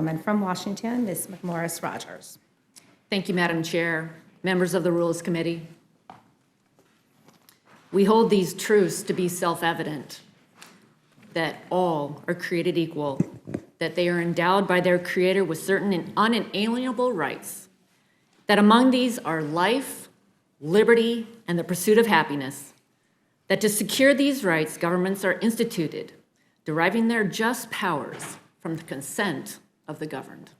Chairwoman from Washington, Ms. McMorris Rodgers. Thank you, Madam Chair, members of the Rules Committee. We hold these truths to be self-evident, that all are created equal, that they are endowed by their Creator with certain and unalienable rights, that among these are life, liberty, and the pursuit of happiness, that to secure these rights, governments are instituted, deriving their just powers from the consent of the governed.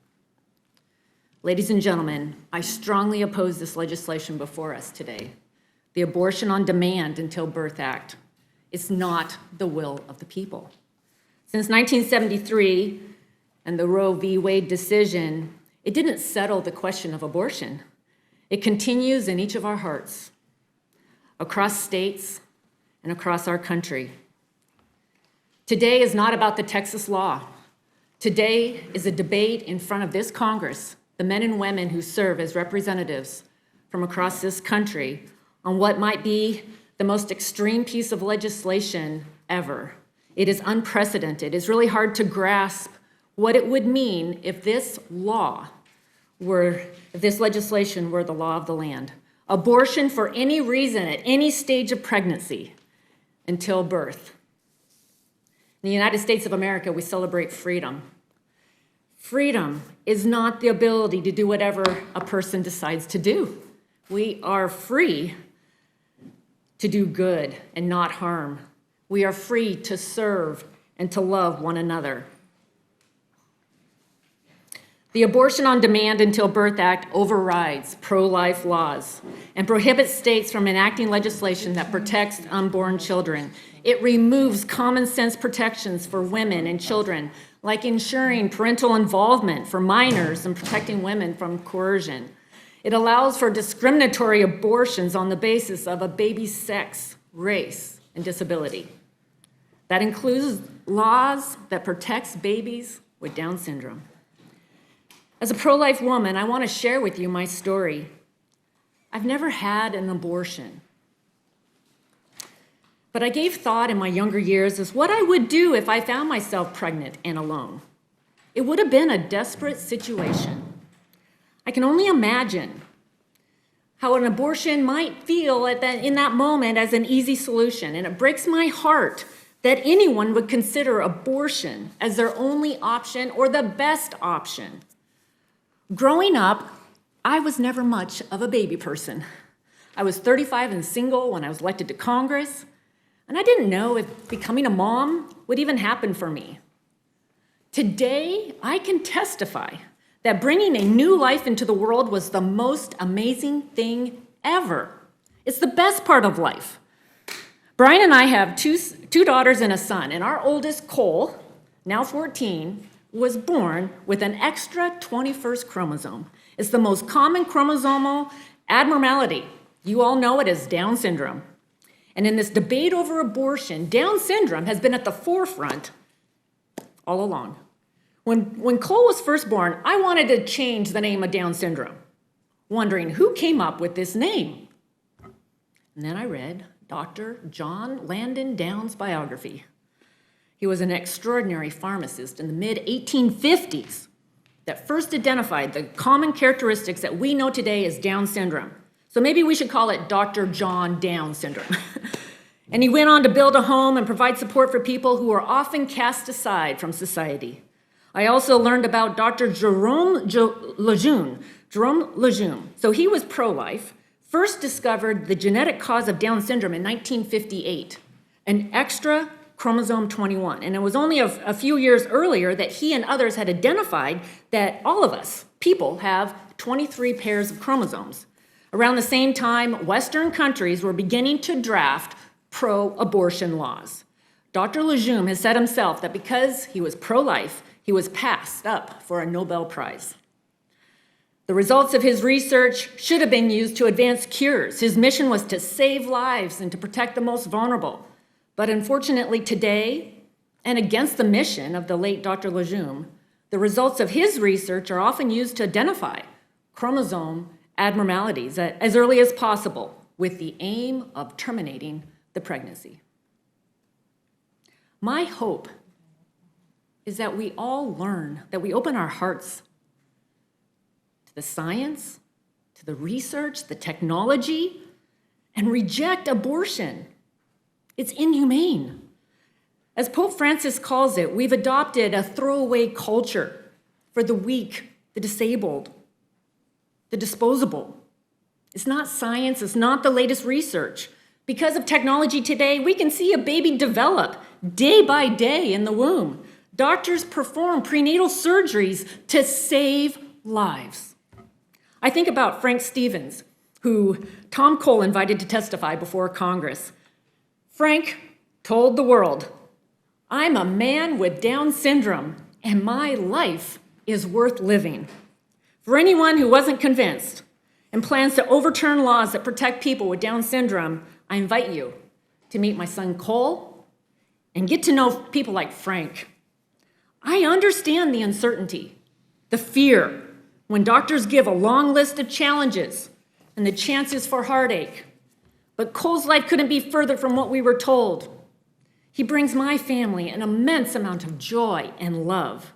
Ladies and gentlemen, I strongly oppose this legislation before us today. The Abortion on Demand Until Birth Act is not the will of the people. Since 1973 and the Roe v. Wade decision, it didn't settle the question of abortion. It continues in each of our hearts, across states and across our country. Today is not about the Texas law. Today is a debate in front of this Congress, the men and women who serve as representatives from across this country, on what might be the most extreme piece of legislation ever. It is unprecedented. It's really hard to grasp what it would mean if this legislation were the law of the land. Abortion for any reason at any stage of pregnancy until birth. In the United States of America, we celebrate freedom. Freedom is not the ability to do whatever a person decides to do. We are free to do good and not harm. We are free to serve and to love one another. The Abortion on Demand Until Birth Act overrides pro-life laws and prohibits states from enacting legislation that protects unborn children. It removes common sense protections for women and children, like ensuring parental involvement for minors and protecting women from coercion. It allows for discriminatory abortions on the basis of a baby's sex, race, and disability. That includes laws that protects babies with Down syndrome. As a pro-life woman, I want to share with you my story. I've never had an abortion, but I gave thought in my younger years as what I would do if I found myself pregnant and alone. It would have been a desperate situation. I can only imagine how an abortion might feel in that moment as an easy solution, and it breaks my heart that anyone would consider abortion as their only option or the best option. Growing up, I was never much of a baby person. I was 35 and single when I was elected to Congress, and I didn't know if becoming a mom would even happen for me. Today, I can testify that bringing a new life into the world was the most amazing thing ever. It's the best part of life. Brian and I have two daughters and a son, and our oldest, Cole, now 14, was born with an extra 21st chromosome. It's the most common chromosomal abnormality. You all know it as Down syndrome. And in this debate over abortion, Down syndrome has been at the forefront all along. When Cole was first born, I wanted to change the name of Down syndrome, wondering who came up with this name. And then I read Dr. John Landon Downs' biography. He was an extraordinary pharmacist in the mid-1850s that first identified the common characteristics that we know today as Down syndrome. So maybe we should call it Dr. John Down syndrome. And he went on to build a home and provide support for people who are often cast aside from society. I also learned about Dr. Jerome Lejeune. So he was pro-life, first discovered the genetic cause of Down syndrome in 1958, an extra chromosome 21. And it was only a few years earlier that he and others had identified that all of us, people, have 23 pairs of chromosomes. Around the same time, Western countries were beginning to draft pro-abortion laws. Dr. Lejeune has said himself that because he was pro-life, he was passed up for a Nobel Prize. The results of his research should have been used to advance cures. His mission was to save lives and to protect the most vulnerable. But unfortunately today, and against the mission of the late Dr. Lejeune, the results of his research are often used to identify chromosome abnormalities as early as possible with the aim of terminating the pregnancy. My hope is that we all learn, that we open our hearts to the science, to the research, the technology, and reject abortion. It's inhumane. As Pope Francis calls it, we've adopted a throwaway culture for the weak, the disabled, the disposable. It's not science, it's not the latest research. Because of technology today, we can see a baby develop day by day in the womb. Doctors perform prenatal surgeries to save lives. I think about Frank Stevens, who Tom Cole invited to testify before Congress. Frank told the world, "I'm a man with Down syndrome, and my life is worth living." For anyone who wasn't convinced and plans to overturn laws that protect people with Down syndrome, I invite you to meet my son Cole and get to know people like Frank. I understand the uncertainty, the fear, when doctors give a long list of challenges and the chances for heartache. But Cole's life couldn't be further from what we were told. He brings my family an immense amount of joy and love.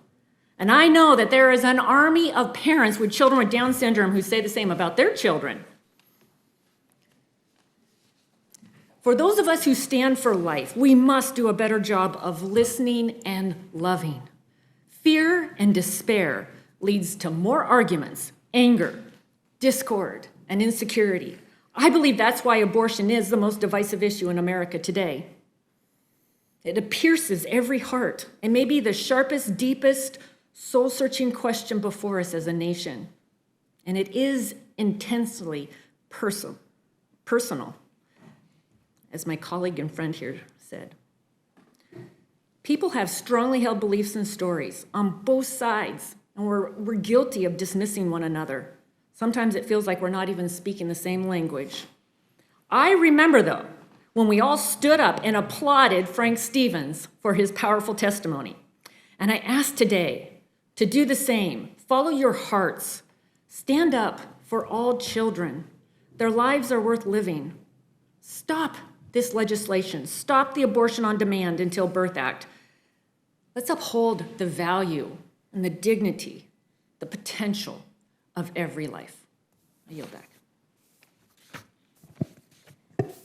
And I know that there is an army of parents with children with Down syndrome who say the same about their children. For those of us who stand for life, we must do a better job of listening and loving. Fear and despair leads to more arguments, anger, discord, and insecurity. I believe that's why abortion is the most divisive issue in America today. It pierces every heart and may be the sharpest, deepest, soul-searching question before us as a nation. And it is intensely personal, as my colleague and friend here said. People have strongly held beliefs and stories on both sides, and we're guilty of dismissing one another. Sometimes it feels like we're not even speaking the same language. I remember, though, when we all stood up and applauded Frank Stevens for his powerful testimony. And I ask today to do the same. Follow your hearts. Stand up for all children. Their lives are worth living. Stop this legislation. Stop the Abortion on Demand until Birth Act. Let's uphold the value and the dignity, the potential of every life. I yield back.